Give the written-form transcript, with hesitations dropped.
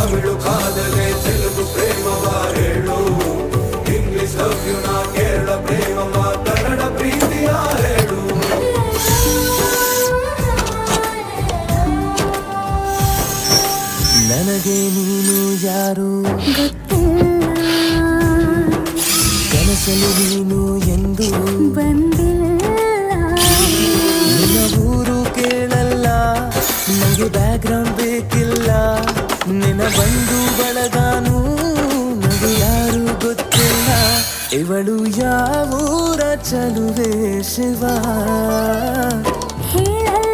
ತಮಿಳು ಕಾದಲೆ ತೆಲುಗು ಪ್ರೇಮವ ಹೇಳು, English love you ನಾ ಕೇರಳ ಪ್ರೇಮವ ಕನ್ನಡ ಪ್ರೀತಿಯ ಹೇಳು. ನನಗೆ ನೀನು ಯಾರು ಕನಸಲು ನೀನು ಎಂದು ಬಂದಿಲ್ಲ. ನಿನ್ನ ಊರು ಕೇಳಲ್ಲ, ನನಗೆ ಬ್ಯಾಕ್ಗ್ರೌಂಡ್ ಬೇಕಿಲ್ಲ. ನಿನ್ನ ಬಂಧು ಬಳಗಾನು ನನಗೆ ಯಾರು ಗೊತ್ತಿಲ್ಲ. ಇವಳು ಯಾವೂರ ಚಲುವೆ ಶಿವ ಹೇಳಲ್ಲ